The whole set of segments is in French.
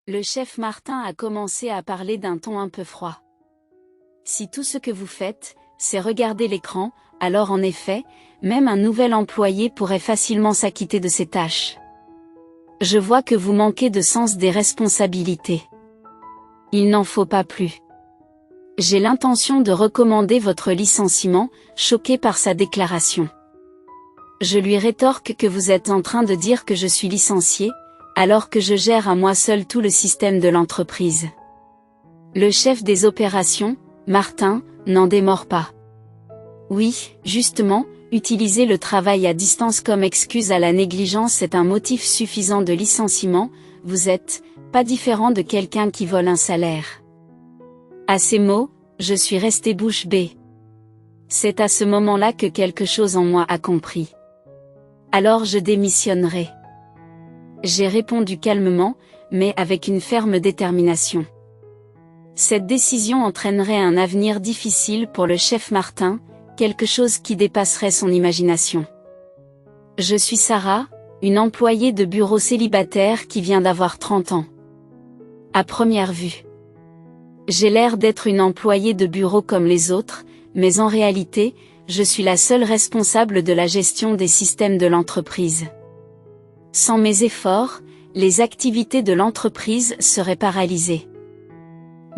Le chef Martin a commencé à parler d'un ton un peu froid. Si tout ce que vous faites, c'est regarder l'écran, alors en effet, même un nouvel employé pourrait facilement s'acquitter de ses tâches. Je vois que vous manquez de sens des responsabilités. Il n'en faut pas plus. J'ai l'intention de recommander votre licenciement, choqué par sa déclaration. Je lui rétorque que vous êtes en train de dire que je suis licencié, alors que je gère à moi seul tout le système de l'entreprise. Le chef des opérations, Martin, n'en démord pas. Oui, justement, utiliser le travail à distance comme excuse à la négligence est un motif suffisant de licenciement, vous êtes, pas différent de quelqu'un qui vole un salaire. À ces mots, je suis resté bouche bée. C'est à ce moment-là que quelque chose en moi a compris. Alors je démissionnerai. J'ai répondu calmement, mais avec une ferme détermination. Cette décision entraînerait un avenir difficile pour le chef Martin, quelque chose qui dépasserait son imagination. Je suis Sarah, une employée de bureau célibataire qui vient d'avoir 30 ans. À première vue, j'ai l'air d'être une employée de bureau comme les autres, mais en réalité, je suis la seule responsable de la gestion des systèmes de l'entreprise. Sans mes efforts, les activités de l'entreprise seraient paralysées.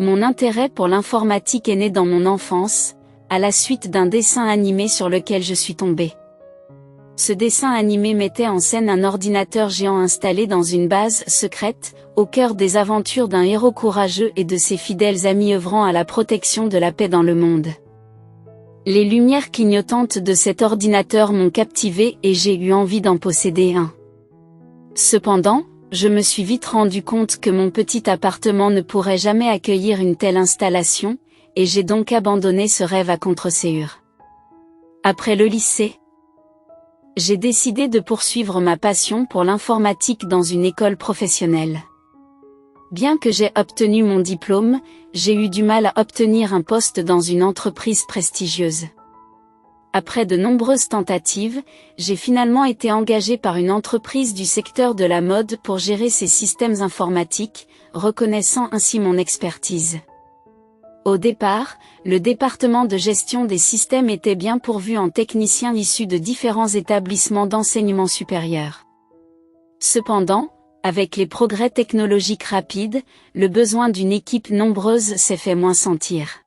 Mon intérêt pour l'informatique est né dans mon enfance, à la suite d'un dessin animé sur lequel je suis tombée. Ce dessin animé mettait en scène un ordinateur géant installé dans une base secrète, au cœur des aventures d'un héros courageux et de ses fidèles amis œuvrant à la protection de la paix dans le monde. Les lumières clignotantes de cet ordinateur m'ont captivée et j'ai eu envie d'en posséder un. Cependant, je me suis vite rendu compte que mon petit appartement ne pourrait jamais accueillir une telle installation, et j'ai donc abandonné ce rêve à contre-séance. Après le lycée, j'ai décidé de poursuivre ma passion pour l'informatique dans une école professionnelle. Bien que j'ai obtenu mon diplôme, j'ai eu du mal à obtenir un poste dans une entreprise prestigieuse. Après de nombreuses tentatives, j'ai finalement été engagé par une entreprise du secteur de la mode pour gérer ses systèmes informatiques, reconnaissant ainsi mon expertise. Au départ, le département de gestion des systèmes était bien pourvu en techniciens issus de différents établissements d'enseignement supérieur. Cependant, avec les progrès technologiques rapides, le besoin d'une équipe nombreuse s'est fait moins sentir.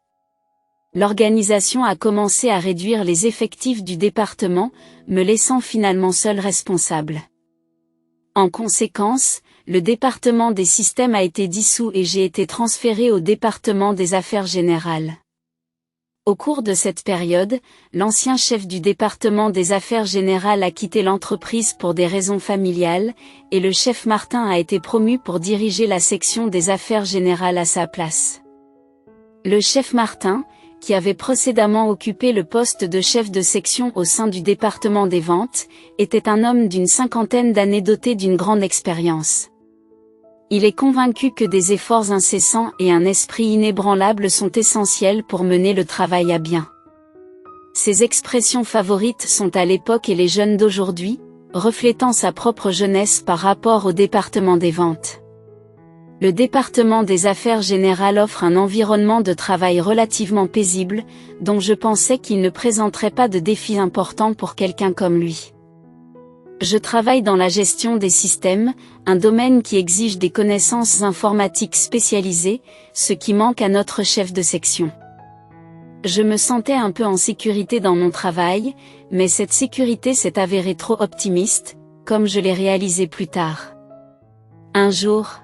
L'organisation a commencé à réduire les effectifs du département, me laissant finalement seul responsable. En conséquence, le département des systèmes a été dissous et j'ai été transféré au département des affaires générales. Au cours de cette période, l'ancien chef du département des affaires générales a quitté l'entreprise pour des raisons familiales, et le chef Martin a été promu pour diriger la section des affaires générales à sa place. Le chef Martin, qui avait précédemment occupé le poste de chef de section au sein du département des ventes, était un homme d'une 50aine d'années doté d'une grande expérience. Il est convaincu que des efforts incessants et un esprit inébranlable sont essentiels pour mener le travail à bien. Ses expressions favorites sont à l'époque et les jeunes d'aujourd'hui, reflétant sa propre jeunesse par rapport au département des ventes. Le département des affaires générales offre un environnement de travail relativement paisible, dont je pensais qu'il ne présenterait pas de défis importants pour quelqu'un comme lui. Je travaille dans la gestion des systèmes, un domaine qui exige des connaissances informatiques spécialisées, ce qui manque à notre chef de section. Je me sentais un peu en sécurité dans mon travail, mais cette sécurité s'est avérée trop optimiste, comme je l'ai réalisé plus tard. Un jour,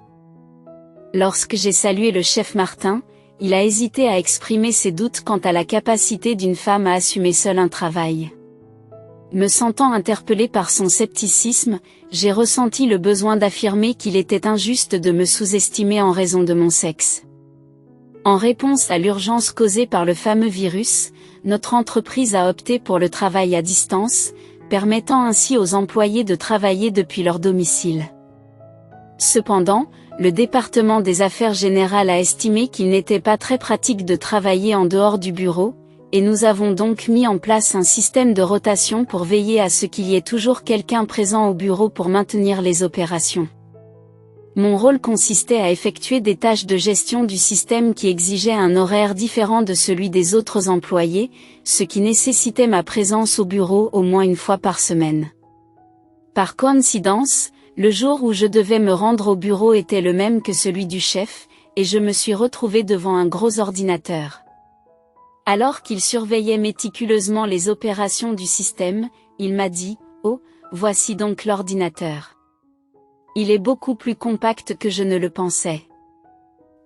lorsque j'ai salué le chef Martin, il a hésité à exprimer ses doutes quant à la capacité d'une femme à assumer seule un travail. Me sentant interpellé par son scepticisme, j'ai ressenti le besoin d'affirmer qu'il était injuste de me sous-estimer en raison de mon sexe. En réponse à l'urgence causée par le fameux virus, notre entreprise a opté pour le travail à distance, permettant ainsi aux employés de travailler depuis leur domicile. Cependant, le département des affaires générales a estimé qu'il n'était pas très pratique de travailler en dehors du bureau, et nous avons donc mis en place un système de rotation pour veiller à ce qu'il y ait toujours quelqu'un présent au bureau pour maintenir les opérations. Mon rôle consistait à effectuer des tâches de gestion du système qui exigeaient un horaire différent de celui des autres employés, ce qui nécessitait ma présence au bureau au moins une fois par semaine. Par coïncidence, le jour où je devais me rendre au bureau était le même que celui du chef, et je me suis retrouvée devant un gros ordinateur. Alors qu'il surveillait méticuleusement les opérations du système, il m'a dit « Oh, voici donc l'ordinateur. Il est beaucoup plus compact que je ne le pensais. »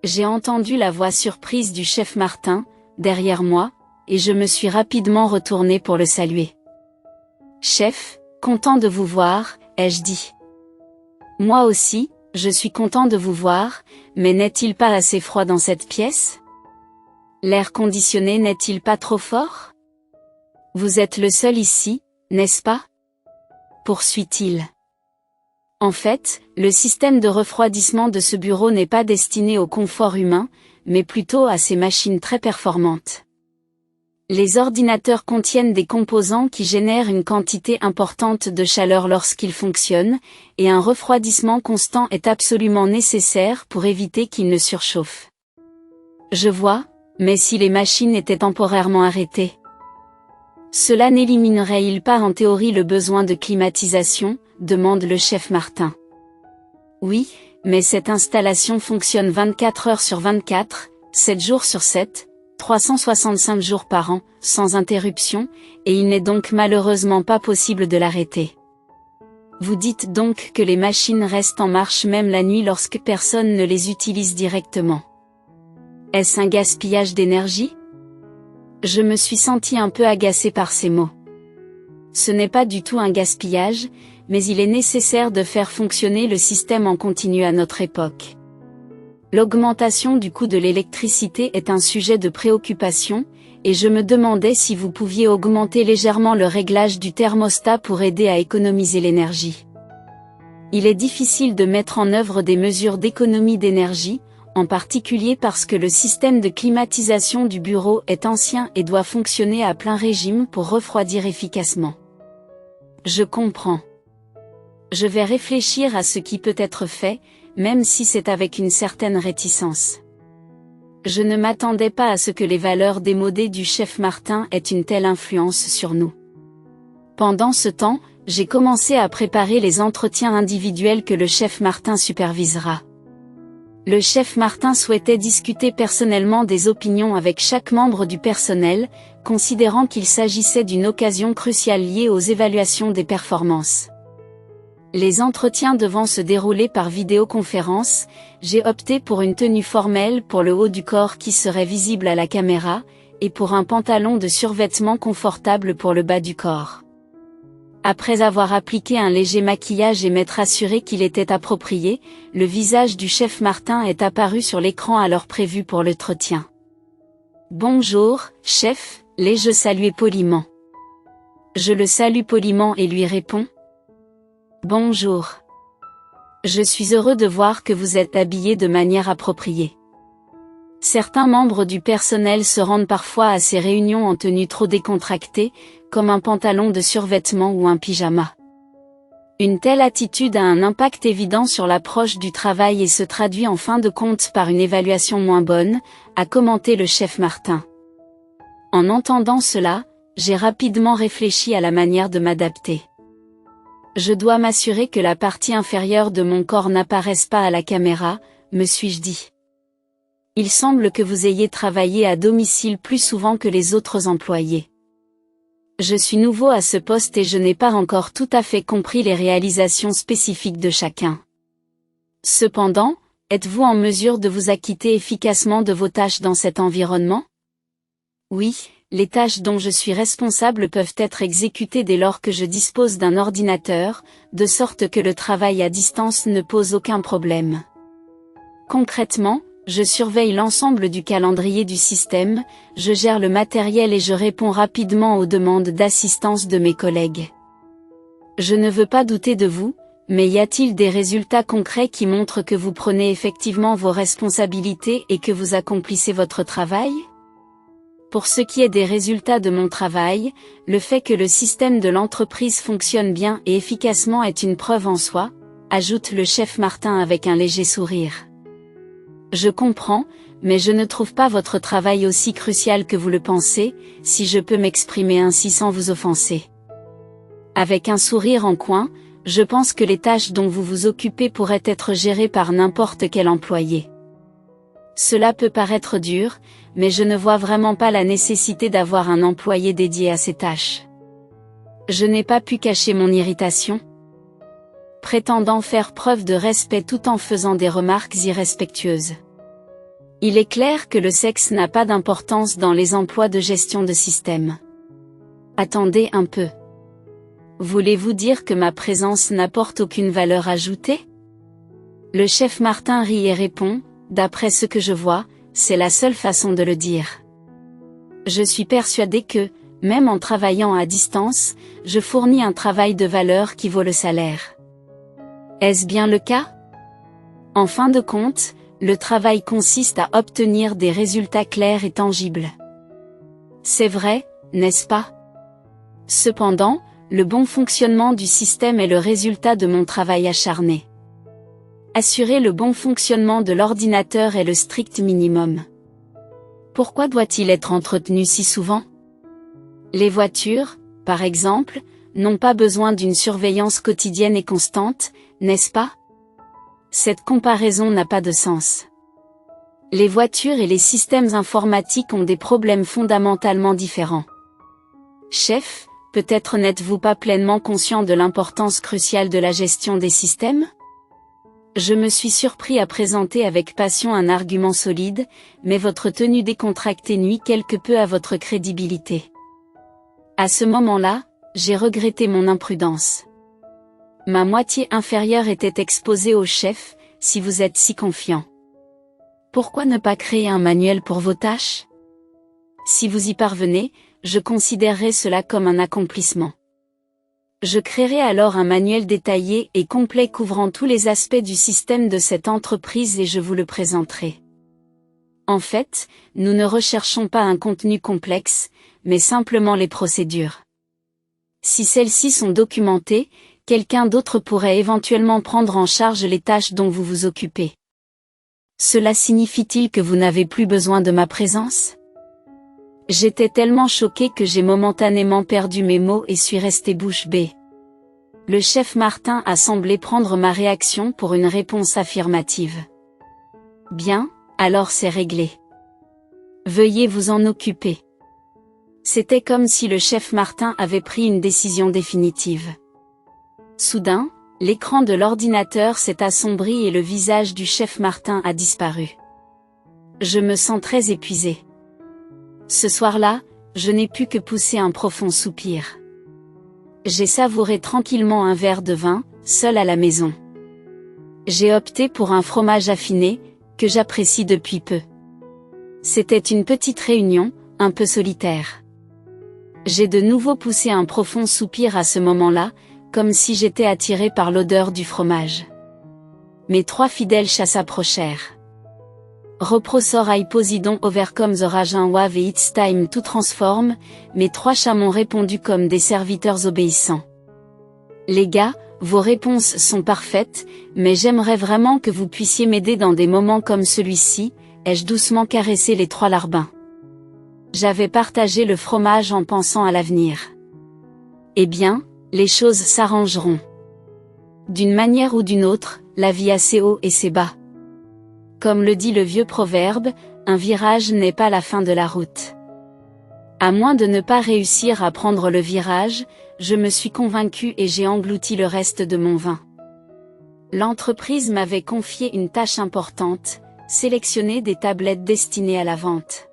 J'ai entendu la voix surprise du chef Martin, derrière moi, et je me suis rapidement retournée pour le saluer. « Chef, content de vous voir, » ai-je dit. « Moi aussi, je suis content de vous voir, mais n'est-il pas assez froid dans cette pièce ? L'air conditionné n'est-il pas trop fort ? Vous êtes le seul ici, n'est-ce pas ? Poursuit-il. En fait, le système de refroidissement de ce bureau n'est pas destiné au confort humain, mais plutôt à ces machines très performantes. Les ordinateurs contiennent des composants qui génèrent une quantité importante de chaleur lorsqu'ils fonctionnent, et un refroidissement constant est absolument nécessaire pour éviter qu'ils ne surchauffent. Je vois, mais si les machines étaient temporairement arrêtées, cela n'éliminerait-il pas en théorie le besoin de climatisation ? Demande le chef Martin. Oui, mais cette installation fonctionne 24 heures sur 24, 7 jours sur 7, 365 jours par an, sans interruption, et il n'est donc malheureusement pas possible de l'arrêter. Vous dites donc que les machines restent en marche même la nuit lorsque personne ne les utilise directement. Est-ce un gaspillage d'énergie ? Je me suis senti un peu agacé par ces mots. Ce n'est pas du tout un gaspillage, mais il est nécessaire de faire fonctionner le système en continu à notre époque. L'augmentation du coût de l'électricité est un sujet de préoccupation, et je me demandais si vous pouviez augmenter légèrement le réglage du thermostat pour aider à économiser l'énergie. Il est difficile de mettre en œuvre des mesures d'économie d'énergie, en particulier parce que le système de climatisation du bureau est ancien et doit fonctionner à plein régime pour refroidir efficacement. Je comprends. Je vais réfléchir à ce qui peut être fait, même si c'est avec une certaine réticence. Je ne m'attendais pas à ce que les valeurs démodées du chef Martin aient une telle influence sur nous. Pendant ce temps, j'ai commencé à préparer les entretiens individuels que le chef Martin supervisera. Le chef Martin souhaitait discuter personnellement des opinions avec chaque membre du personnel, considérant qu'il s'agissait d'une occasion cruciale liée aux évaluations des performances. Les entretiens devant se dérouler par vidéoconférence, j'ai opté pour une tenue formelle pour le haut du corps qui serait visible à la caméra, et pour un pantalon de survêtement confortable pour le bas du corps. Après avoir appliqué un léger maquillage et m'être assuré qu'il était approprié, le visage du chef Martin est apparu sur l'écran à l'heure prévue pour l'entretien. « Bonjour, chef », l'ai-je salué poliment. Je le salue poliment et lui réponds « Bonjour. Je suis heureux de voir que vous êtes habillé de manière appropriée. » Certains membres du personnel se rendent parfois à ces réunions en tenue trop décontractée, comme un pantalon de survêtement ou un pyjama. Une telle attitude a un impact évident sur l'approche du travail et se traduit en fin de compte par une évaluation moins bonne, a commenté le chef Martin. En entendant cela, j'ai rapidement réfléchi à la manière de m'adapter. Je dois m'assurer que la partie inférieure de mon corps n'apparaisse pas à la caméra, me suis-je dit. Il semble que vous ayez travaillé à domicile plus souvent que les autres employés. Je suis nouveau à ce poste et je n'ai pas encore tout à fait compris les réalisations spécifiques de chacun. Cependant, êtes-vous en mesure de vous acquitter efficacement de vos tâches dans cet environnement ? Oui, les tâches dont je suis responsable peuvent être exécutées dès lors que je dispose d'un ordinateur, de sorte que le travail à distance ne pose aucun problème. Concrètement, je surveille l'ensemble du calendrier du système, je gère le matériel et je réponds rapidement aux demandes d'assistance de mes collègues. Je ne veux pas douter de vous, mais y a-t-il des résultats concrets qui montrent que vous prenez effectivement vos responsabilités et que vous accomplissez votre travail ? Pour ce qui est des résultats de mon travail, le fait que le système de l'entreprise fonctionne bien et efficacement est une preuve en soi, ajoute le chef Martin avec un léger sourire. Je comprends, mais je ne trouve pas votre travail aussi crucial que vous le pensez, si je peux m'exprimer ainsi sans vous offenser. Avec un sourire en coin, je pense que les tâches dont vous vous occupez pourraient être gérées par n'importe quel employé. Cela peut paraître dur, mais je ne vois vraiment pas la nécessité d'avoir un employé dédié à ces tâches. Je n'ai pas pu cacher mon irritation, prétendant faire preuve de respect tout en faisant des remarques irrespectueuses. Il est clair que le sexe n'a pas d'importance dans les emplois de gestion de système. Attendez un peu. Voulez-vous dire que ma présence n'apporte aucune valeur ajoutée? Le chef Martin rit et répond, d'après ce que je vois, c'est la seule façon de le dire. Je suis persuadé que, même en travaillant à distance, je fournis un travail de valeur qui vaut le salaire. Est-ce bien le cas? En fin de compte, le travail consiste à obtenir des résultats clairs et tangibles. C'est vrai, n'est-ce pas? Cependant, le bon fonctionnement du système est le résultat de mon travail acharné. Assurer le bon fonctionnement de l'ordinateur est le strict minimum. Pourquoi doit-il être entretenu si souvent? Les voitures, par exemple, n'ont pas besoin d'une surveillance quotidienne et constante, n'est-ce pas? Cette comparaison n'a pas de sens. Les voitures et les systèmes informatiques ont des problèmes fondamentalement différents. Chef, peut-être n'êtes-vous pas pleinement conscient de l'importance cruciale de la gestion des systèmes? Je me suis surpris à présenter avec passion un argument solide, mais votre tenue décontractée nuit quelque peu à votre crédibilité. À ce moment-là, j'ai regretté mon imprudence. Ma moitié inférieure était exposée au chef, si vous êtes si confiant. Pourquoi ne pas créer un manuel pour vos tâches? Si vous y parvenez, je considérerai cela comme un accomplissement. Je créerai alors un manuel détaillé et complet couvrant tous les aspects du système de cette entreprise et je vous le présenterai. En fait, nous ne recherchons pas un contenu complexe, mais simplement les procédures. Si celles-ci sont documentées, quelqu'un d'autre pourrait éventuellement prendre en charge les tâches dont vous vous occupez. Cela signifie-t-il que vous n'avez plus besoin de ma présence? J'étais tellement choqué que j'ai momentanément perdu mes mots et suis resté bouche bée. Le chef Martin a semblé prendre ma réaction pour une réponse affirmative. Bien, alors c'est réglé. Veuillez vous en occuper. C'était comme si le chef Martin avait pris une décision définitive. Soudain, l'écran de l'ordinateur s'est assombri et le visage du chef Martin a disparu. Je me sens très épuisé. Ce soir-là, je n'ai pu que pousser un profond soupir. J'ai savouré tranquillement un verre de vin, seul à la maison. J'ai opté pour un fromage affiné, que j'apprécie depuis peu. C'était une petite réunion, un peu solitaire. J'ai de nouveau poussé un profond soupir à ce moment-là, comme si j'étais attiré par l'odeur du fromage. Mes 3 fidèles chats s'approchèrent. Reprosor I Posidon overcome the rage and wave et it's time to transform, mes 3 chats m'ont répondu comme des serviteurs obéissants. Les gars, vos réponses sont parfaites, mais j'aimerais vraiment que vous puissiez m'aider dans des moments comme celui-ci, ai-je doucement caressé les 3 larbins. J'avais partagé le fromage en pensant à l'avenir. Eh bien, les choses s'arrangeront. D'une manière ou d'une autre, la vie a ses hauts et ses bas. Comme le dit le vieux proverbe, un virage n'est pas la fin de la route. À moins de ne pas réussir à prendre le virage, je me suis convaincu et j'ai englouti le reste de mon vin. L'entreprise m'avait confié une tâche importante, sélectionner des tablettes destinées à la vente.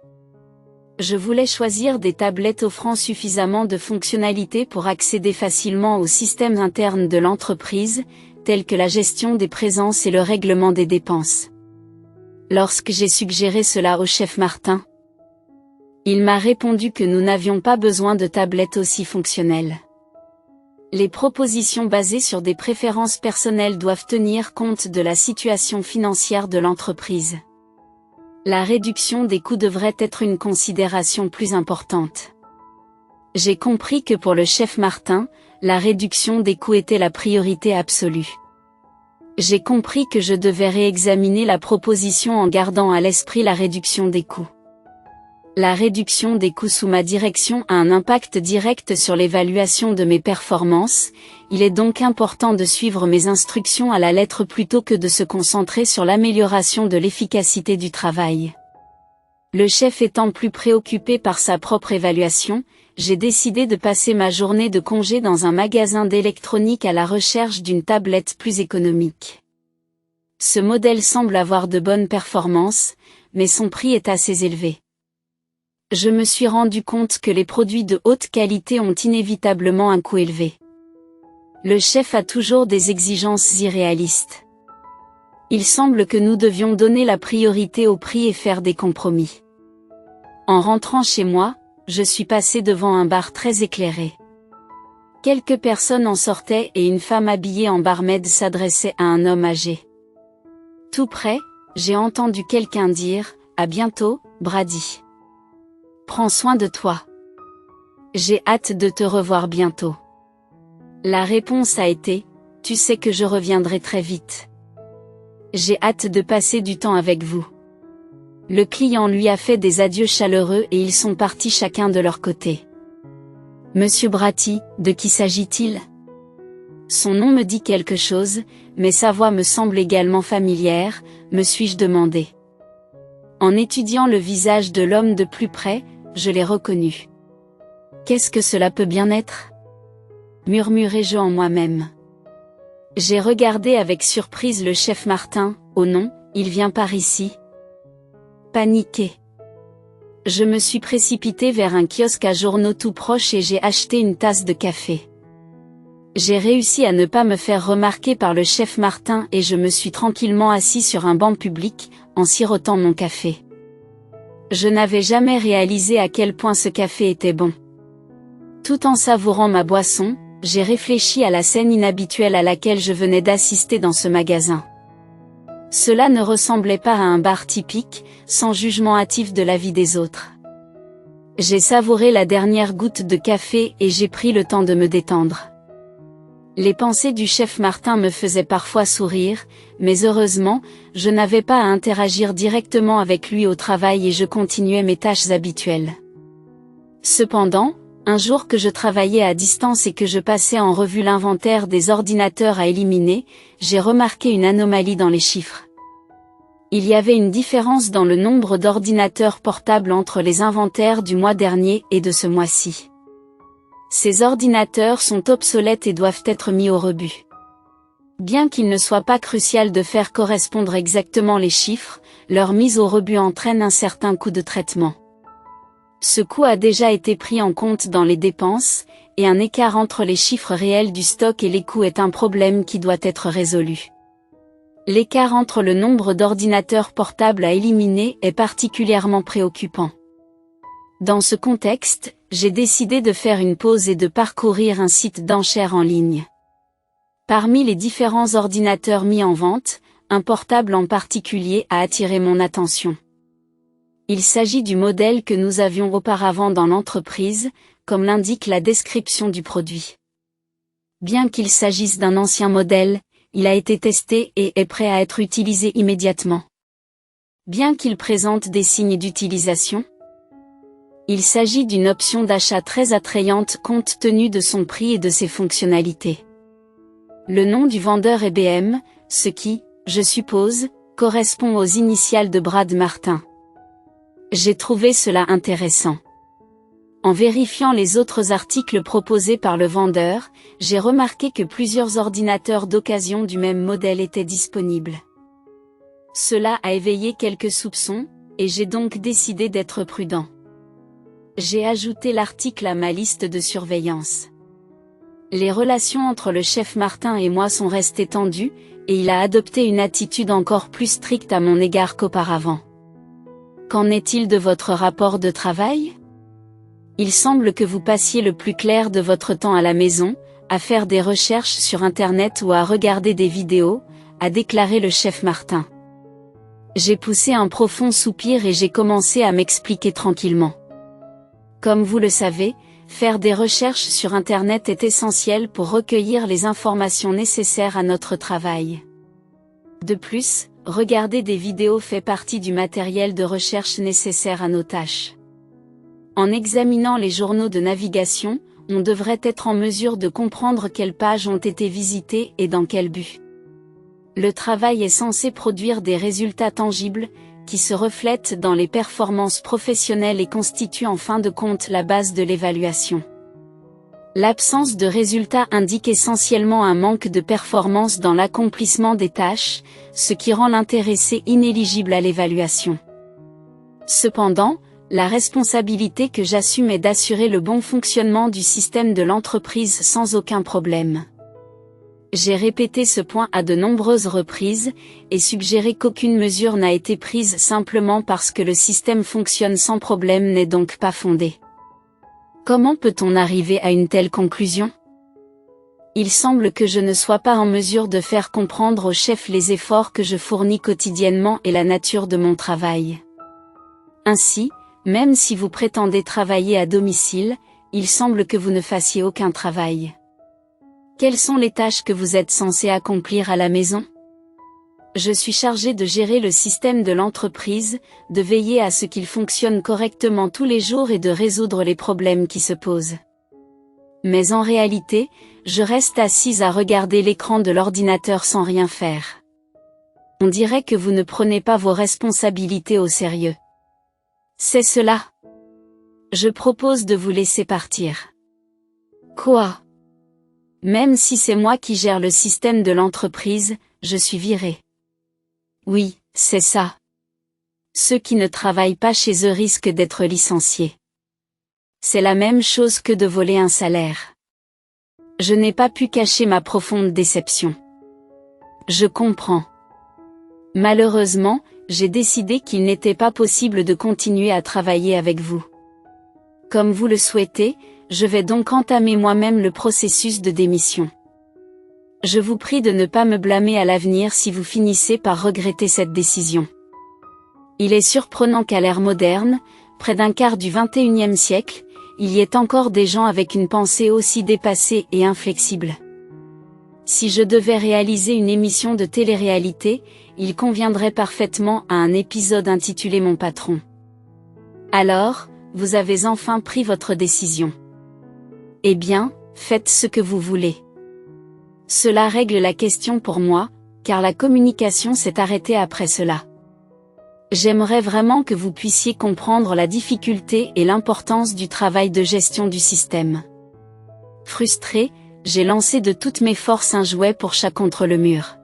Je voulais choisir des tablettes offrant suffisamment de fonctionnalités pour accéder facilement aux systèmes internes de l'entreprise, tels que la gestion des présences et le règlement des dépenses. Lorsque j'ai suggéré cela au chef Martin, il m'a répondu que nous n'avions pas besoin de tablettes aussi fonctionnelles. Les propositions basées sur des préférences personnelles doivent tenir compte de la situation financière de l'entreprise. La réduction des coûts devrait être une considération plus importante. J'ai compris que pour le chef Martin, la réduction des coûts était la priorité absolue. J'ai compris que je devais réexaminer la proposition en gardant à l'esprit la réduction des coûts. La réduction des coûts sous ma direction a un impact direct sur l'évaluation de mes performances, il est donc important de suivre mes instructions à la lettre plutôt que de se concentrer sur l'amélioration de l'efficacité du travail. Le chef étant plus préoccupé par sa propre évaluation, j'ai décidé de passer ma journée de congé dans un magasin d'électronique à la recherche d'une tablette plus économique. Ce modèle semble avoir de bonnes performances, mais son prix est assez élevé. Je me suis rendu compte que les produits de haute qualité ont inévitablement un coût élevé. Le chef a toujours des exigences irréalistes. Il semble que nous devions donner la priorité au prix et faire des compromis. En rentrant chez moi, je suis passé devant un bar très éclairé. Quelques personnes en sortaient et une femme habillée en barmaid s'adressait à un homme âgé. Tout près, j'ai entendu quelqu'un dire « À bientôt, Brady. Prends soin de toi. J'ai hâte de te revoir bientôt. » La réponse a été « Tu sais que je reviendrai très vite. J'ai hâte de passer du temps avec vous. » Le client lui a fait des adieux chaleureux et ils sont partis chacun de leur côté. « Monsieur Brady, de qui s'agit-il ? » Son nom me dit quelque chose, mais sa voix me semble également familière, me suis-je demandé. En étudiant le visage de l'homme de plus près, je l'ai reconnu. Qu'est-ce que cela peut bien être ? Murmurai-je en moi-même. J'ai regardé avec surprise le chef Martin. Oh non, il vient par ici. Paniqué. Je me suis précipité vers un kiosque à journaux tout proche et j'ai acheté une tasse de café. J'ai réussi à ne pas me faire remarquer par le chef Martin et je me suis tranquillement assis sur un banc public, en sirotant mon café. Je n'avais jamais réalisé à quel point ce café était bon. Tout en savourant ma boisson, j'ai réfléchi à la scène inhabituelle à laquelle je venais d'assister dans ce magasin. Cela ne ressemblait pas à un bar typique, sans jugement hâtif de la vie des autres. J'ai savouré la dernière goutte de café et j'ai pris le temps de me détendre. Les pensées du chef Martin me faisaient parfois sourire, mais heureusement, je n'avais pas à interagir directement avec lui au travail et je continuais mes tâches habituelles. Cependant, un jour que je travaillais à distance et que je passais en revue l'inventaire des ordinateurs à éliminer, j'ai remarqué une anomalie dans les chiffres. Il y avait une différence dans le nombre d'ordinateurs portables entre les inventaires du mois dernier et de ce mois-ci. Ces ordinateurs sont obsolètes et doivent être mis au rebut. Bien qu'il ne soit pas crucial de faire correspondre exactement les chiffres, leur mise au rebut entraîne un certain coût de traitement. Ce coût a déjà été pris en compte dans les dépenses, et un écart entre les chiffres réels du stock et les coûts est un problème qui doit être résolu. L'écart entre le nombre d'ordinateurs portables à éliminer est particulièrement préoccupant. Dans ce contexte, j'ai décidé de faire une pause et de parcourir un site d'enchères en ligne. Parmi les différents ordinateurs mis en vente, un portable en particulier a attiré mon attention. Il s'agit du modèle que nous avions auparavant dans l'entreprise, comme l'indique la description du produit. Bien qu'il s'agisse d'un ancien modèle, il a été testé et est prêt à être utilisé immédiatement. Bien qu'il présente des signes d'utilisation, il s'agit d'une option d'achat très attrayante compte tenu de son prix et de ses fonctionnalités. Le nom du vendeur est BM, ce qui, je suppose, correspond aux initiales de Brad Martin. J'ai trouvé cela intéressant. En vérifiant les autres articles proposés par le vendeur, j'ai remarqué que plusieurs ordinateurs d'occasion du même modèle étaient disponibles. Cela a éveillé quelques soupçons, et j'ai donc décidé d'être prudent. J'ai ajouté l'article à ma liste de surveillance. Les relations entre le chef Martin et moi sont restées tendues, et il a adopté une attitude encore plus stricte à mon égard qu'auparavant. Qu'en est-il de votre rapport de travail ? Il semble que vous passiez le plus clair de votre temps à la maison, à faire des recherches sur Internet ou à regarder des vidéos, a déclaré le chef Martin. J'ai poussé un profond soupir et j'ai commencé à m'expliquer tranquillement. Comme vous le savez, faire des recherches sur Internet est essentiel pour recueillir les informations nécessaires à notre travail. De plus, regarder des vidéos fait partie du matériel de recherche nécessaire à nos tâches. En examinant les journaux de navigation, on devrait être en mesure de comprendre quelles pages ont été visitées et dans quel but. Le travail est censé produire des résultats tangibles, qui se reflètent dans les performances professionnelles et constituent en fin de compte la base de l'évaluation. L'absence de résultats indique essentiellement un manque de performance dans l'accomplissement des tâches, ce qui rend l'intéressé inéligible à l'évaluation. Cependant, la responsabilité que j'assume est d'assurer le bon fonctionnement du système de l'entreprise sans aucun problème. J'ai répété ce point à de nombreuses reprises, et suggérer qu'aucune mesure n'a été prise simplement parce que le système fonctionne sans problème n'est donc pas fondé. Comment peut-on arriver à une telle conclusion? Il semble que je ne sois pas en mesure de faire comprendre au chef les efforts que je fournis quotidiennement et la nature de mon travail. Ainsi, même si vous prétendez travailler à domicile, il semble que vous ne fassiez aucun travail. Quelles sont les tâches que vous êtes censé accomplir à la maison? Je suis chargé de gérer le système de l'entreprise, de veiller à ce qu'il fonctionne correctement tous les jours et de résoudre les problèmes qui se posent. Mais en réalité, je reste assise à regarder l'écran de l'ordinateur sans rien faire. On dirait que vous ne prenez pas vos responsabilités au sérieux. C'est cela. Je propose de vous laisser partir. Quoi? Même si c'est moi qui gère le système de l'entreprise, je suis viré. Oui, c'est ça. Ceux qui ne travaillent pas chez eux risquent d'être licenciés. C'est la même chose que de voler un salaire. Je n'ai pas pu cacher ma profonde déception. Je comprends. Malheureusement, j'ai décidé qu'il n'était pas possible de continuer à travailler avec vous. Comme vous le souhaitez, je vais donc entamer moi-même le processus de démission. Je vous prie de ne pas me blâmer à l'avenir si vous finissez par regretter cette décision. Il est surprenant qu'à l'ère moderne, près d'un quart du XXIe siècle, il y ait encore des gens avec une pensée aussi dépassée et inflexible. Si je devais réaliser une émission de télé-réalité, il conviendrait parfaitement à un épisode intitulé Mon patron. Alors, vous avez enfin pris votre décision. Eh bien, faites ce que vous voulez. Cela règle la question pour moi, car la communication s'est arrêtée après cela. J'aimerais vraiment que vous puissiez comprendre la difficulté et l'importance du travail de gestion du système. Frustré, j'ai lancé de toutes mes forces un jouet pour chat contre le mur.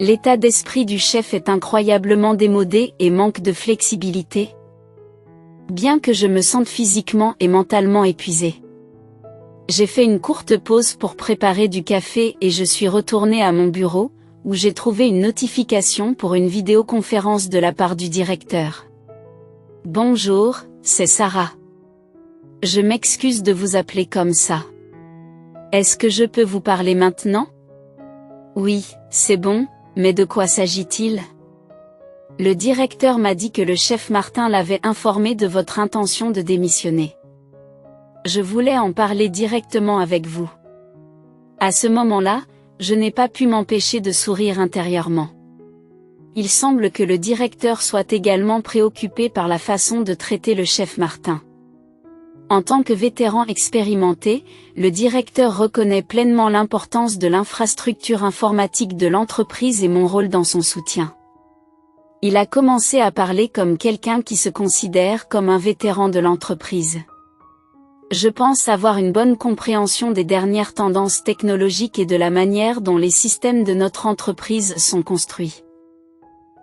L'état d'esprit du chef est incroyablement démodé et manque de flexibilité. Bien que je me sente physiquement et mentalement épuisé. J'ai fait une courte pause pour préparer du café et je suis retourné à mon bureau, où j'ai trouvé une notification pour une vidéoconférence de la part du directeur. Bonjour, c'est Sarah. Je m'excuse de vous appeler comme ça. Est-ce que je peux vous parler maintenant? Oui, c'est bon, mais de quoi s'agit-il? Le directeur m'a dit que le chef Martin l'avait informé de votre intention de démissionner. Je voulais en parler directement avec vous. À ce moment-là, je n'ai pas pu m'empêcher de sourire intérieurement. Il semble que le directeur soit également préoccupé par la façon de traiter le chef Martin. En tant que vétéran expérimenté, le directeur reconnaît pleinement l'importance de l'infrastructure informatique de l'entreprise et mon rôle dans son soutien. Il a commencé à parler comme quelqu'un qui se considère comme un vétéran de l'entreprise. Je pense avoir une bonne compréhension des dernières tendances technologiques et de la manière dont les systèmes de notre entreprise sont construits.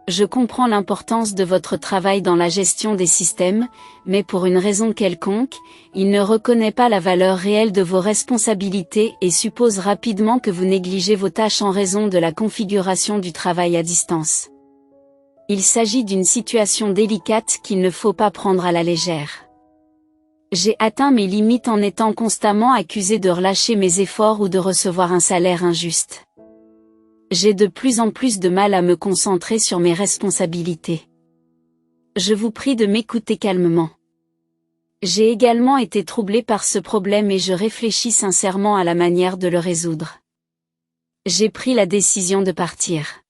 Je comprends l'importance de votre travail dans la gestion des systèmes, mais pour une raison quelconque, il ne reconnaît pas la valeur réelle de vos responsabilités et suppose rapidement que vous négligez vos tâches en raison de la configuration du travail à distance. Il s'agit d'une situation délicate qu'il ne faut pas prendre à la légère. J'ai atteint mes limites en étant constamment accusé de relâcher mes efforts ou de recevoir un salaire injuste. J'ai de plus en plus de mal à me concentrer sur mes responsabilités. Je vous prie de m'écouter calmement. J'ai également été troublé par ce problème et je réfléchis sincèrement à la manière de le résoudre. J'ai pris la décision de partir.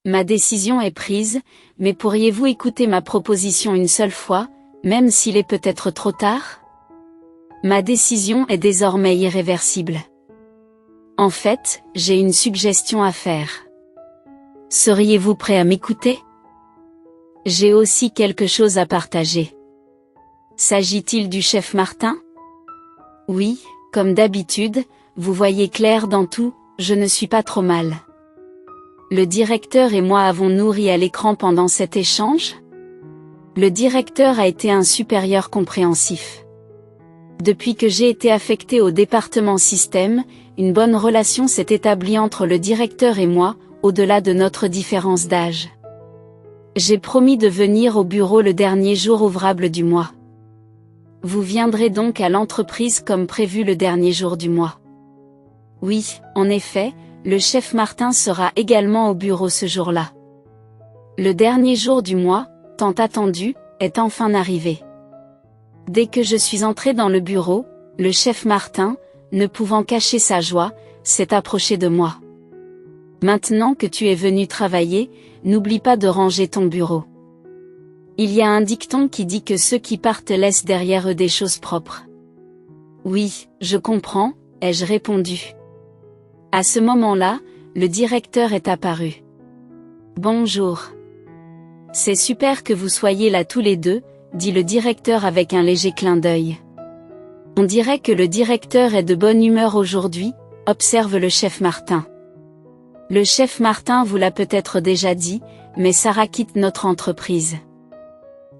Ma décision est prise, mais pourriez-vous écouter ma proposition une seule fois, même s'il est peut-être trop tard? Ma décision est désormais irréversible. En fait, j'ai une suggestion à faire. Seriez-vous prêt à m'écouter? J'ai aussi quelque chose à partager. S'agit-il du chef Martin? Oui, comme d'habitude, vous voyez clair dans tout, je ne suis pas trop mal. Le directeur et moi avons nourri à l'écran pendant cet échange? Le directeur a été un supérieur compréhensif. Depuis que j'ai été affecté au département système, une bonne relation s'est établie entre le directeur et moi, au-delà de notre différence d'âge. J'ai promis de venir au bureau le dernier jour ouvrable du mois. Vous viendrez donc à l'entreprise comme prévu le dernier jour du mois. Oui, en effet, le chef Martin sera également au bureau ce jour-là. Le dernier jour du mois, tant attendu, est enfin arrivé. Dès que je suis entré dans le bureau, le chef Martin, ne pouvant cacher sa joie, s'est approché de moi. Maintenant que tu es venu travailler, n'oublie pas de ranger ton bureau. Il y a un dicton qui dit que ceux qui partent laissent derrière eux des choses propres. Oui, je comprends, ai-je répondu. À ce moment-là, le directeur est apparu. Bonjour. C'est super que vous soyez là tous les deux, dit le directeur avec un léger clin d'œil. On dirait que le directeur est de bonne humeur aujourd'hui, observe le chef Martin. Le chef Martin vous l'a peut-être déjà dit, mais Sarah quitte notre entreprise.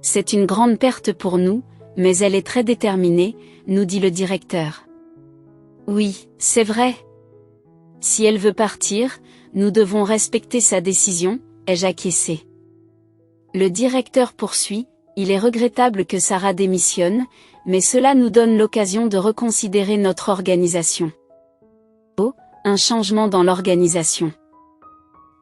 C'est une grande perte pour nous, mais elle est très déterminée, nous dit le directeur. Oui, c'est vrai. Si elle veut partir, nous devons respecter sa décision, ai-je acquiescé. Le directeur poursuit, il est regrettable que Sarah démissionne, mais cela nous donne l'occasion de reconsidérer notre organisation. Oh, un changement dans l'organisation.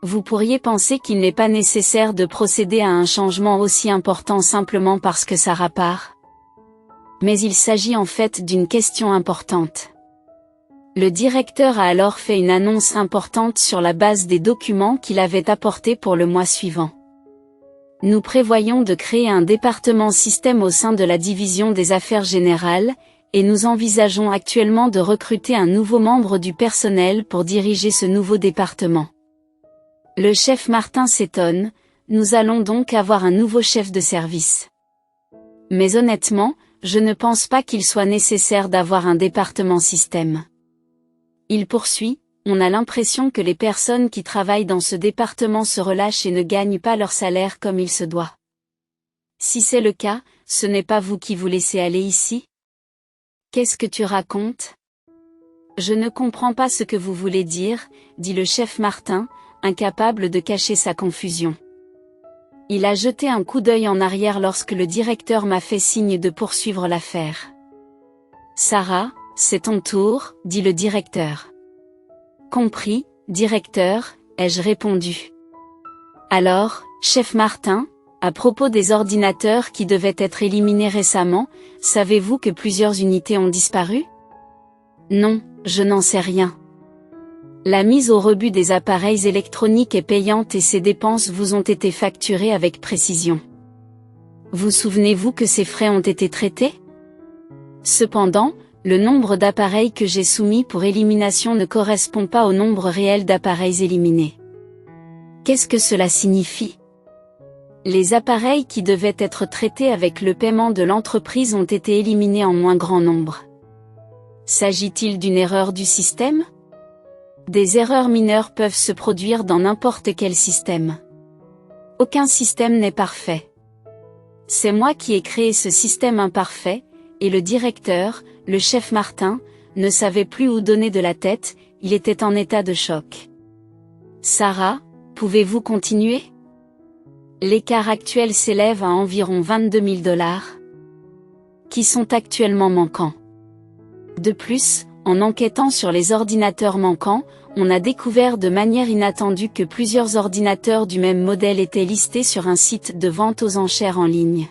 Vous pourriez penser qu'il n'est pas nécessaire de procéder à un changement aussi important simplement parce que Sarah part. Mais il s'agit en fait d'une question importante. Le directeur a alors fait une annonce importante sur la base des documents qu'il avait apportés pour le mois suivant. Nous prévoyons de créer un département système au sein de la division des affaires générales, et nous envisageons actuellement de recruter un nouveau membre du personnel pour diriger ce nouveau département. Le chef Martin s'étonne, nous allons donc avoir un nouveau chef de service. Mais honnêtement, je ne pense pas qu'il soit nécessaire d'avoir un département système. Il poursuit, on a l'impression que les personnes qui travaillent dans ce département se relâchent et ne gagnent pas leur salaire comme il se doit. Si c'est le cas, ce n'est pas vous qui vous laissez aller ici? Qu'est-ce que tu racontes? Je ne comprends pas ce que vous voulez dire, dit le chef Martin, incapable de cacher sa confusion. Il a jeté un coup d'œil en arrière lorsque le directeur m'a fait signe de poursuivre l'affaire. Sarah, c'est ton tour, dit le directeur. Compris, directeur, ai-je répondu. Alors, chef Martin, à propos des ordinateurs qui devaient être éliminés récemment, savez-vous que plusieurs unités ont disparu? Non, je n'en sais rien. La mise au rebut des appareils électroniques est payante et ces dépenses vous ont été facturées avec précision. Vous souvenez-vous que ces frais ont été traités? Cependant, le nombre d'appareils que j'ai soumis pour élimination ne correspond pas au nombre réel d'appareils éliminés. Qu'est-ce que cela signifie? Les appareils qui devaient être traités avec le paiement de l'entreprise ont été éliminés en moins grand nombre. S'agit-il d'une erreur du système? Des erreurs mineures peuvent se produire dans n'importe quel système. Aucun système n'est parfait. C'est moi qui ai créé ce système imparfait, et le directeur, le chef Martin, ne savait plus où donner de la tête, il était en état de choc. Sarah, pouvez-vous continuer? L'écart actuel s'élève à environ 22 000 $, qui sont actuellement manquants. De plus, en enquêtant sur les ordinateurs manquants, on a découvert de manière inattendue que plusieurs ordinateurs du même modèle étaient listés sur un site de vente aux enchères en ligne.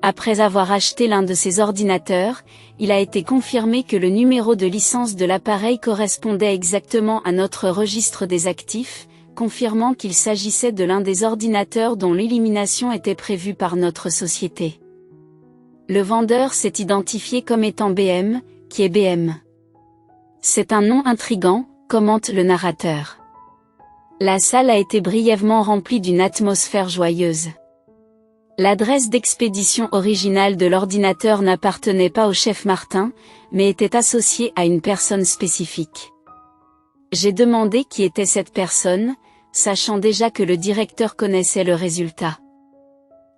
Après avoir acheté l'un de ces ordinateurs, il a été confirmé que le numéro de licence de l'appareil correspondait exactement à notre registre des actifs, confirmant qu'il s'agissait de l'un des ordinateurs dont l'élimination était prévue par notre société. Le vendeur s'est identifié comme étant BM, qui est BM. C'est un nom intrigant, commente le narrateur. La salle a été brièvement remplie d'une atmosphère joyeuse. L'adresse d'expédition originale de l'ordinateur n'appartenait pas au chef Martin, mais était associée à une personne spécifique. J'ai demandé qui était cette personne, sachant déjà que le directeur connaissait le résultat.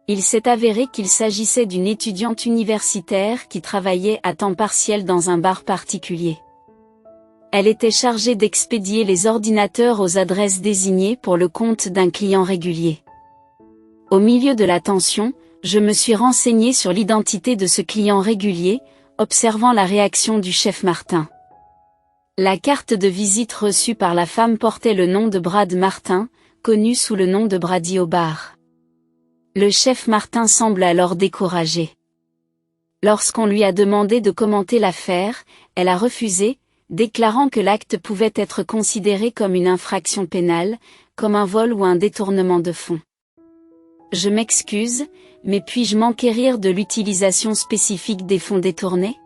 Il s'est avéré qu'il s'agissait d'une étudiante universitaire qui travaillait à temps partiel dans un bar particulier. Elle était chargée d'expédier les ordinateurs aux adresses désignées pour le compte d'un client régulier. Au milieu de la tension, je me suis renseigné sur l'identité de ce client régulier, observant la réaction du chef Martin. La carte de visite reçue par la femme portait le nom de Brad Martin, connu sous le nom de Brady au bar. Le chef Martin semble alors découragé. Lorsqu'on lui a demandé de commenter l'affaire, elle a refusé, déclarant que l'acte pouvait être considéré comme une infraction pénale, comme un vol ou un détournement de fonds. Je m'excuse, mais puis-je m'enquérir de l'utilisation spécifique des fonds détournés?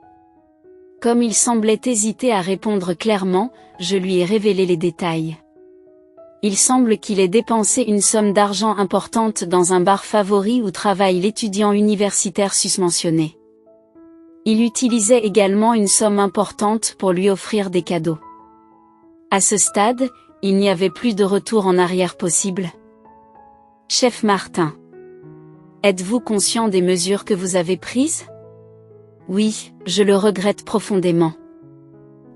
Comme il semblait hésiter à répondre clairement, je lui ai révélé les détails. Il semble qu'il ait dépensé une somme d'argent importante dans un bar favori où travaille l'étudiant universitaire susmentionné. Il utilisait également une somme importante pour lui offrir des cadeaux. À ce stade, il n'y avait plus de retour en arrière possible. Chef Martin. Êtes-vous conscient des mesures que vous avez prises? Oui, je le regrette profondément.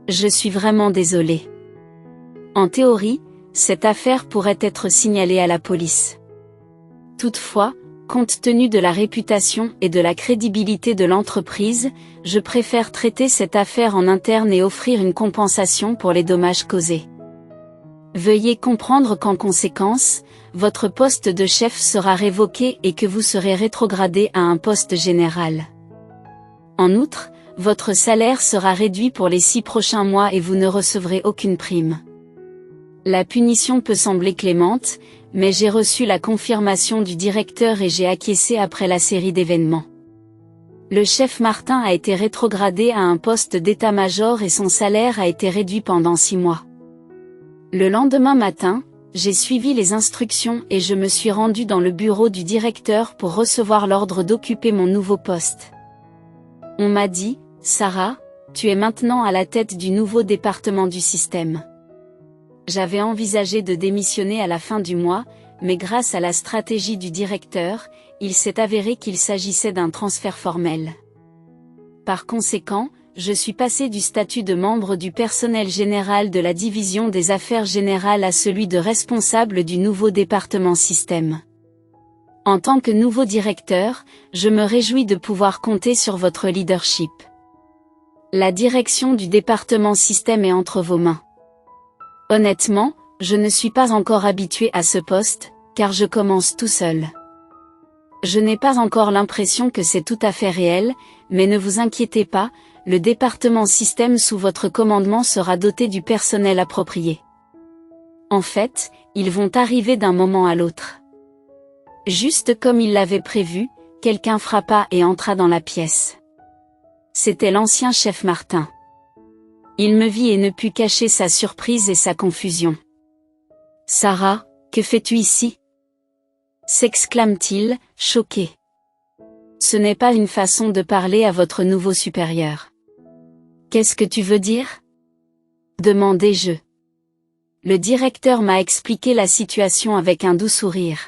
Je suis vraiment désolé. En théorie, cette affaire pourrait être signalée à la police. Toutefois, compte tenu de la réputation et de la crédibilité de l'entreprise, je préfère traiter cette affaire en interne et offrir une compensation pour les dommages causés. Veuillez comprendre qu'en conséquence, votre poste de chef sera révoqué et que vous serez rétrogradé à un poste général. En outre, votre salaire sera réduit pour les 6 prochains mois et vous ne recevrez aucune prime. La punition peut sembler clémente, mais j'ai reçu la confirmation du directeur et j'ai acquiescé après la série d'événements. Le chef Martin a été rétrogradé à un poste d'état-major et son salaire a été réduit pendant 6 mois. Le lendemain matin, j'ai suivi les instructions et je me suis rendu dans le bureau du directeur pour recevoir l'ordre d'occuper mon nouveau poste. On m'a dit, Sarah, tu es maintenant à la tête du nouveau département du système. J'avais envisagé de démissionner à la fin du mois, mais grâce à la stratégie du directeur, il s'est avéré qu'il s'agissait d'un transfert formel. Par conséquent, je suis passé du statut de membre du personnel général de la division des affaires générales à celui de responsable du nouveau département système. En tant que nouveau directeur, je me réjouis de pouvoir compter sur votre leadership. La direction du département système est entre vos mains. Honnêtement, je ne suis pas encore habitué à ce poste, car je commence tout seul. Je n'ai pas encore l'impression que c'est tout à fait réel, mais ne vous inquiétez pas, le département système sous votre commandement sera doté du personnel approprié. En fait, ils vont arriver d'un moment à l'autre. Juste comme il l'avait prévu, quelqu'un frappa et entra dans la pièce. C'était l'ancien chef Martin. Il me vit et ne put cacher sa surprise et sa confusion. « Sarah, que fais-tu ici ?» s'exclame-t-il, choqué. « Ce n'est pas une façon de parler à votre nouveau supérieur. »« Qu'est-ce que tu veux dire ?» demandai-je. Le directeur m'a expliqué la situation avec un doux sourire.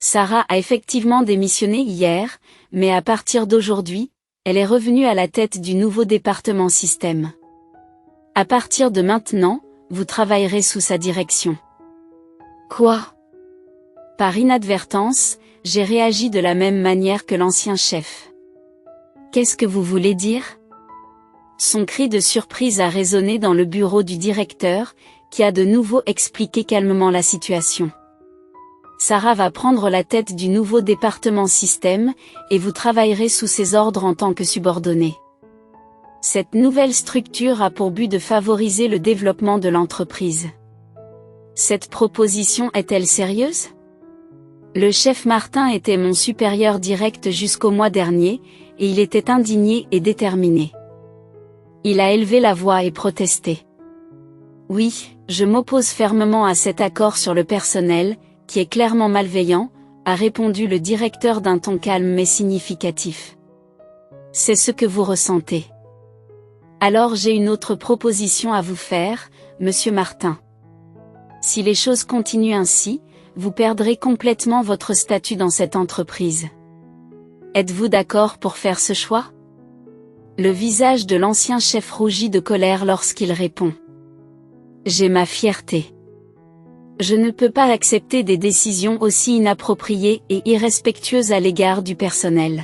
Sarah a effectivement démissionné hier, mais à partir d'aujourd'hui, elle est revenue à la tête du nouveau département système. À partir de maintenant, vous travaillerez sous sa direction. Quoi? Par inadvertance, j'ai réagi de la même manière que l'ancien chef. Qu'est-ce que vous voulez dire? Son cri de surprise a résonné dans le bureau du directeur, qui a de nouveau expliqué calmement la situation. Sarah va prendre la tête du nouveau département système, et vous travaillerez sous ses ordres en tant que subordonné. Cette nouvelle structure a pour but de favoriser le développement de l'entreprise. Cette proposition est-elle sérieuse? Le chef Martin était mon supérieur direct jusqu'au mois dernier, et il était indigné et déterminé. Il a élevé la voix et protesté. Oui, je m'oppose fermement à cet accord sur le personnel, qui est clairement malveillant, a répondu le directeur d'un ton calme mais significatif. C'est ce que vous ressentez. Alors j'ai une autre proposition à vous faire, monsieur Martin. Si les choses continuent ainsi, vous perdrez complètement votre statut dans cette entreprise. Êtes-vous d'accord pour faire ce choix? Le visage de l'ancien chef rougit de colère lorsqu'il répond. J'ai ma fierté. Je ne peux pas accepter des décisions aussi inappropriées et irrespectueuses à l'égard du personnel.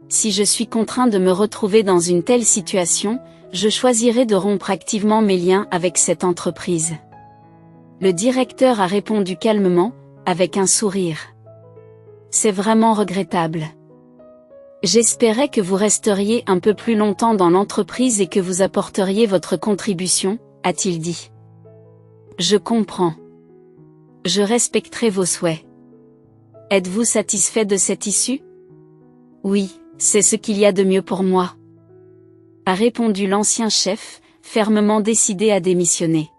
Si je suis contraint de me retrouver dans une telle situation, je choisirai de rompre activement mes liens avec cette entreprise. Le directeur a répondu calmement, avec un sourire. C'est vraiment regrettable. J'espérais que vous resteriez un peu plus longtemps dans l'entreprise et que vous apporteriez votre contribution, a-t-il dit. Je comprends. Je respecterai vos souhaits. Êtes-vous satisfait de cette issue? Oui, c'est ce qu'il y a de mieux pour moi, a répondu l'ancien chef, fermement décidé à démissionner.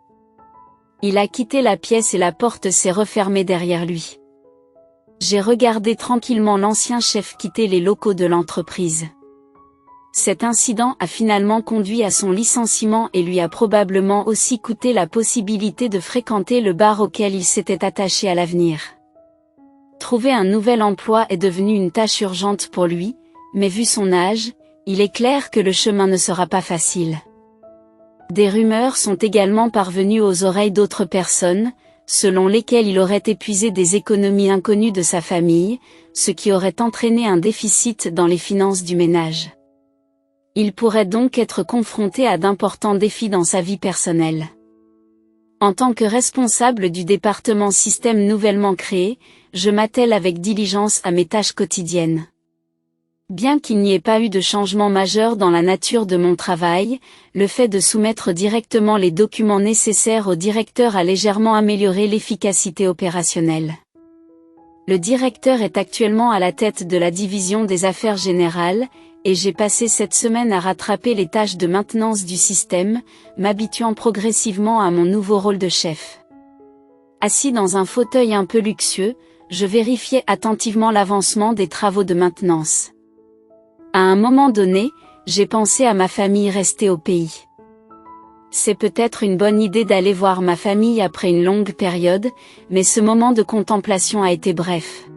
Il a quitté la pièce et la porte s'est refermée derrière lui. J'ai regardé tranquillement l'ancien chef quitter les locaux de l'entreprise. Cet incident a finalement conduit à son licenciement et lui a probablement aussi coûté la possibilité de fréquenter le bar auquel il s'était attaché à l'avenir. Trouver un nouvel emploi est devenu une tâche urgente pour lui, mais vu son âge, il est clair que le chemin ne sera pas facile. Des rumeurs sont également parvenues aux oreilles d'autres personnes, selon lesquelles il aurait épuisé des économies inconnues de sa famille, ce qui aurait entraîné un déficit dans les finances du ménage. Il pourrait donc être confronté à d'importants défis dans sa vie personnelle. En tant que responsable du département système nouvellement créé, je m'attelle avec diligence à mes tâches quotidiennes. Bien qu'il n'y ait pas eu de changement majeur dans la nature de mon travail, le fait de soumettre directement les documents nécessaires au directeur a légèrement amélioré l'efficacité opérationnelle. Le directeur est actuellement à la tête de la division des affaires générales, et j'ai passé cette semaine à rattraper les tâches de maintenance du système, m'habituant progressivement à mon nouveau rôle de chef. Assis dans un fauteuil un peu luxueux, je vérifiais attentivement l'avancement des travaux de maintenance. À un moment donné, j'ai pensé à ma famille restée au pays. C'est peut-être une bonne idée d'aller voir ma famille après une longue période, mais ce moment de contemplation a été bref.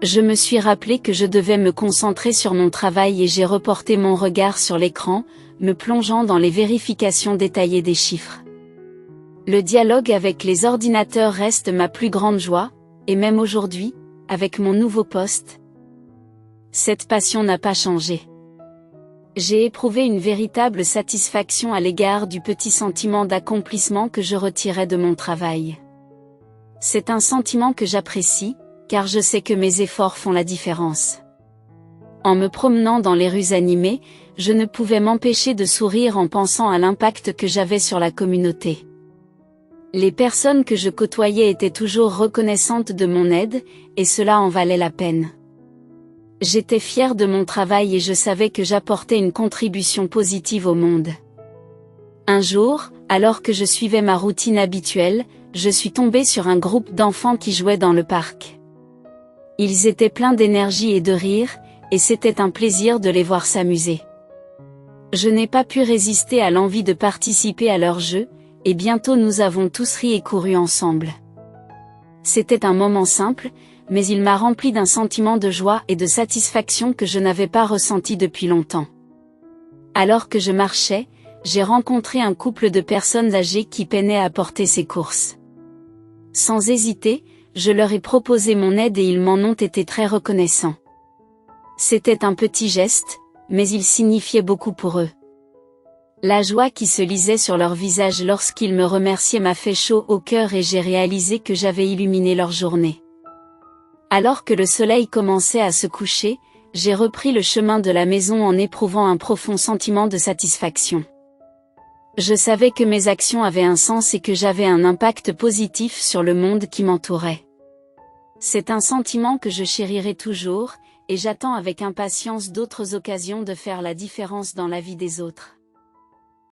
Je me suis rappelé que je devais me concentrer sur mon travail et j'ai reporté mon regard sur l'écran, me plongeant dans les vérifications détaillées des chiffres. Le dialogue avec les ordinateurs reste ma plus grande joie, et même aujourd'hui, avec mon nouveau poste, cette passion n'a pas changé. J'ai éprouvé une véritable satisfaction à l'égard du petit sentiment d'accomplissement que je retirais de mon travail. C'est un sentiment que j'apprécie, car je sais que mes efforts font la différence. En me promenant dans les rues animées, je ne pouvais m'empêcher de sourire en pensant à l'impact que j'avais sur la communauté. Les personnes que je côtoyais étaient toujours reconnaissantes de mon aide, et cela en valait la peine. J'étais fière de mon travail et je savais que j'apportais une contribution positive au monde. Un jour, alors que je suivais ma routine habituelle, je suis tombée sur un groupe d'enfants qui jouaient dans le parc. Ils étaient pleins d'énergie et de rire, et c'était un plaisir de les voir s'amuser. Je n'ai pas pu résister à l'envie de participer à leur jeu, et bientôt nous avons tous ri et couru ensemble. C'était un moment simple, mais il m'a rempli d'un sentiment de joie et de satisfaction que je n'avais pas ressenti depuis longtemps. Alors que je marchais, j'ai rencontré un couple de personnes âgées qui peinaient à porter ces courses. Sans hésiter, je leur ai proposé mon aide et ils m'en ont été très reconnaissants. C'était un petit geste, mais il signifiait beaucoup pour eux. La joie qui se lisait sur leur visage lorsqu'ils me remerciaient m'a fait chaud au cœur et j'ai réalisé que j'avais illuminé leur journée. Alors que le soleil commençait à se coucher, j'ai repris le chemin de la maison en éprouvant un profond sentiment de satisfaction. Je savais que mes actions avaient un sens et que j'avais un impact positif sur le monde qui m'entourait. C'est un sentiment que je chérirai toujours, et j'attends avec impatience d'autres occasions de faire la différence dans la vie des autres.